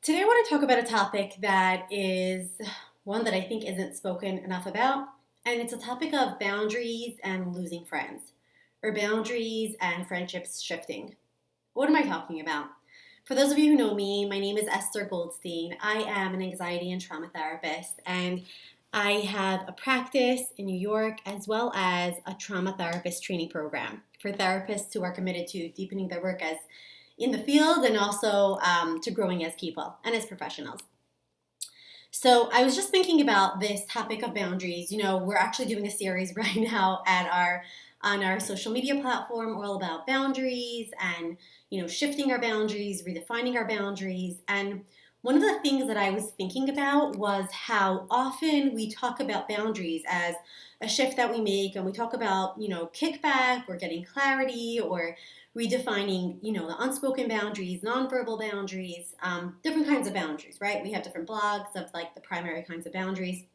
Today, I want to talk about a topic that is one that I think isn't spoken enough about, and it's a topic of boundaries and losing friends, or boundaries and friendships shifting. What am I talking about? For those of you who know me, my name is Esther Goldstein. I am an anxiety and trauma therapist, and I have a practice in New York as well as a trauma therapist training program for therapists who are committed to deepening their work as in the field and also to growing as people and as professionals. So I was just thinking about this topic of boundaries. We're actually doing a series right now at our on our social media platform all about boundaries and shifting our boundaries, redefining our boundaries. And one of the things that I was thinking about was how often we talk about boundaries as a shift that we make, and we talk about kickback or getting clarity or redefining the unspoken boundaries, nonverbal boundaries, different kinds of boundaries, right? We have different blogs of like the primary kinds of boundaries.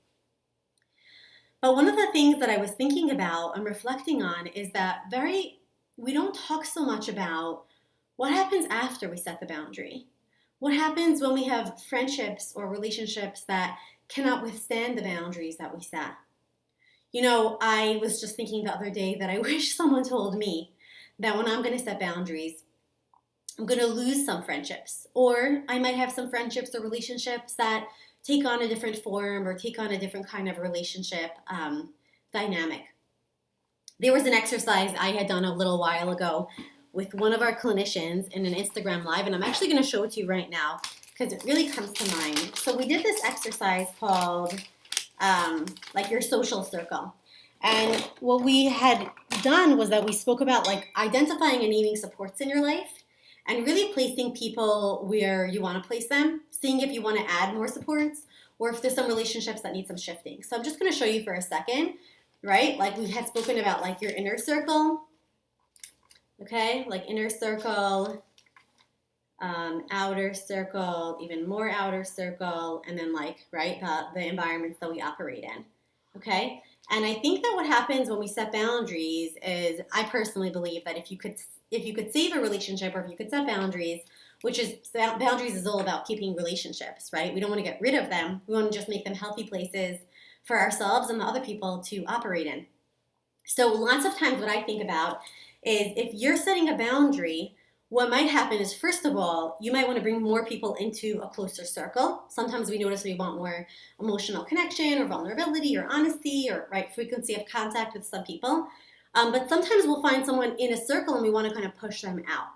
But one of the things that I was thinking about and reflecting on is that we don't talk so much about what happens after we set the boundary. What happens when we have friendships or relationships that cannot withstand the boundaries that we set? I was just thinking the other day that I wish someone told me that when I'm going to set boundaries, I'm going to lose some friendships, or I might have some friendships or relationships that take on a different form or take on a different kind of relationship dynamic. There was an exercise I had done a little while ago with one of our clinicians in an Instagram live, and I'm actually going to show it to you right now because it really comes to mind. So we did this exercise called like your social circle. And what we had done was that we spoke about like identifying and naming supports in your life and really placing people where you want to place them, seeing if you want to add more supports or if there's some relationships that need some shifting. So I'm just going to show you for a second, right? Like we had spoken about like your inner circle, okay? Like inner circle, outer circle, even more outer circle, and then like, right, the environments that we operate in, okay? And I think that what happens when we set boundaries is, I personally believe that if you could save a relationship or if you could set boundaries, which is boundaries is all about keeping relationships, right? We don't want to get rid of them. We want to just make them healthy places for ourselves and the other people to operate in. So lots of times what I think about is if you're setting a boundary, what might happen is, first of all, you might want to bring more people into a closer circle. Sometimes we notice we want more emotional connection or vulnerability or honesty or right frequency of contact with some people. But sometimes we'll find someone in a circle and we want to kind of push them out.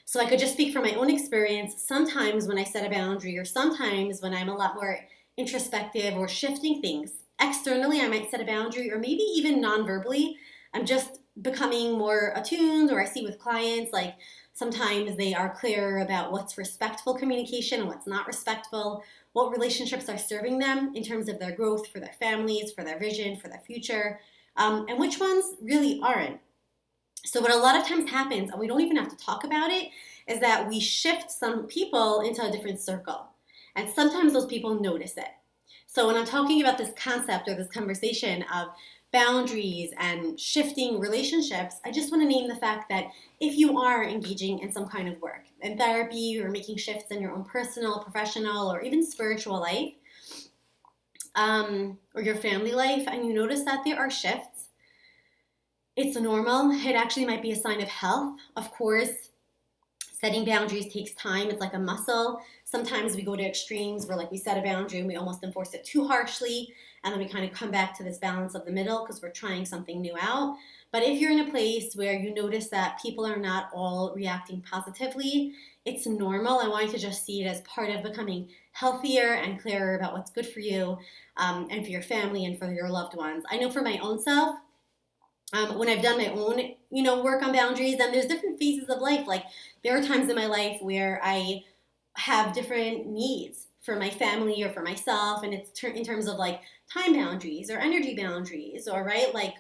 So I could just speak from my own experience. Sometimes when I set a boundary, or sometimes when I'm a lot more introspective or shifting things externally, I might set a boundary, or maybe even non-verbally. I'm just becoming more attuned, or I see with clients, like sometimes they are clearer about what's respectful communication and what's not respectful, what relationships are serving them in terms of their growth for their families, for their vision, for their future, and which ones really aren't. So what a lot of times happens, and we don't even have to talk about it, is that we shift some people into a different circle. And sometimes those people notice it. So when I'm talking about this concept or this conversation of boundaries and shifting relationships, I just want to name the fact that if you are engaging in some kind of work, in therapy, or making shifts in your own personal, professional, or even spiritual life, or your family life, and you notice that there are shifts, it's normal. It actually might be a sign of health. Of course, setting boundaries takes time. It's like a muscle. Sometimes we go to extremes where like we set a boundary and we almost enforce it too harshly, and then we kind of come back to this balance of the middle because we're trying something new out. But if you're in a place where you notice that people are not all reacting positively, it's normal. I want you to just see it as part of becoming healthier and clearer about what's good for you, and for your family and for your loved ones. I know for my own self, when I've done my own, work on boundaries, and there's different phases of life. Like there are times in my life where I have different needs for my family or for myself, and it's in terms of like time boundaries or energy boundaries, or right, like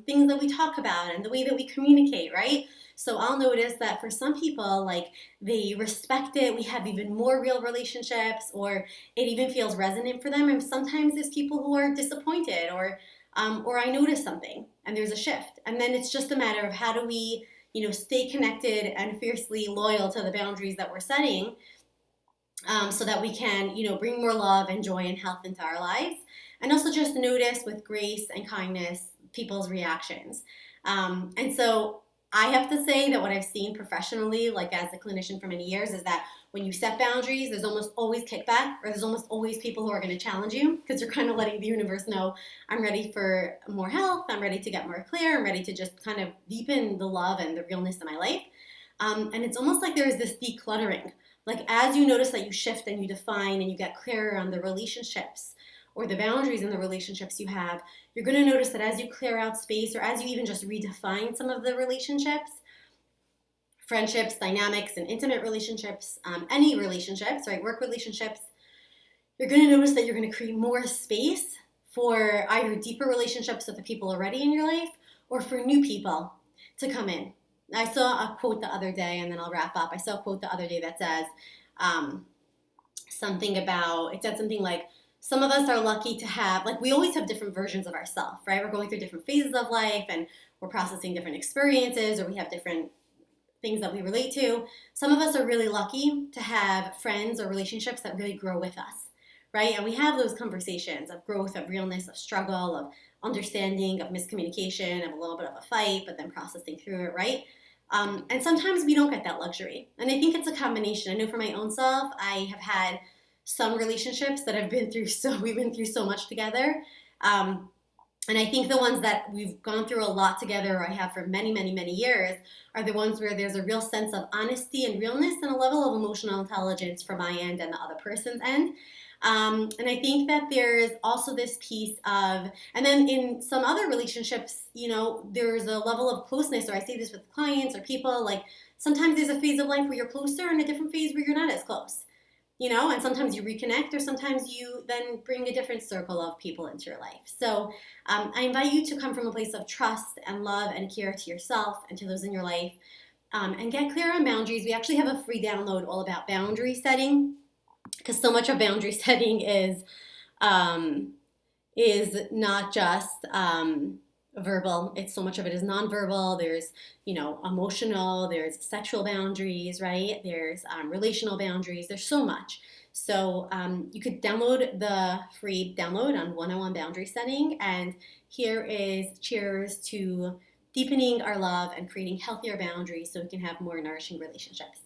things that we talk about and the way that we communicate, right? So I'll notice that for some people, like they respect it, we have even more real relationships, or it even feels resonant for them. And sometimes there's people who are disappointed, or I notice something and there's a shift. And then it's just a matter of how do we, stay connected and fiercely loyal to the boundaries that we're setting, so that we can, bring more love and joy and health into our lives. And also just notice with grace and kindness people's reactions. And so I have to say that what I've seen professionally, like as a clinician for many years, is that when you set boundaries, there's almost always kickback, or there's almost always people who are going to challenge you because you're kind of letting the universe know, I'm ready for more health, I'm ready to get more clear, I'm ready to just kind of deepen the love and the realness in my life. And it's almost like there's this decluttering. Like as you notice that you shift and you define and you get clearer on the relationships or the boundaries in the relationships you have, you're going to notice that as you clear out space or as you even just redefine some of the relationships, friendships, dynamics, and intimate relationships, any relationships, right, work relationships, you're going to notice that you're going to create more space for either deeper relationships with the people already in your life or for new people to come in. I saw a quote the other day, and then I'll wrap up. I saw a quote the other day that says um, it said something like, some of us are lucky to have, like, we always have different versions of ourselves, right? We're going through different phases of life and we're processing different experiences, or we have different things that we relate to. Some of us are really lucky to have friends or relationships that really grow with us, right? And we have those conversations of growth, of realness, of struggle, of understanding, of miscommunication, of a little bit of a fight, but then processing through it, right? And sometimes we don't get that luxury. And I think it's a combination. I know for my own self, I have had some relationships that have been through we've been through so much together. Um, and I think the ones that we've gone through a lot together, or I have for many, many, many years, are the ones where there's a real sense of honesty and realness and a level of emotional intelligence from my end and the other person's end. And I think that there's also this piece of, and then in some other relationships, there's a level of closeness, or I see this with clients or people, like sometimes there's a phase of life where you're closer and a different phase where you're not as close. And sometimes you reconnect, or sometimes you then bring a different circle of people into your life. So I invite you to come from a place of trust and love and care to yourself and to those in your life, and get clear on boundaries. We actually have a free download all about boundary setting, because so much of boundary setting um, is not just verbal. It's so much of it is nonverbal. There's emotional. There's sexual boundaries, right? There's relational boundaries. There's so much. So you could download the free download on 101 boundary setting. And here is cheers to deepening our love and creating healthier boundaries so we can have more nourishing relationships.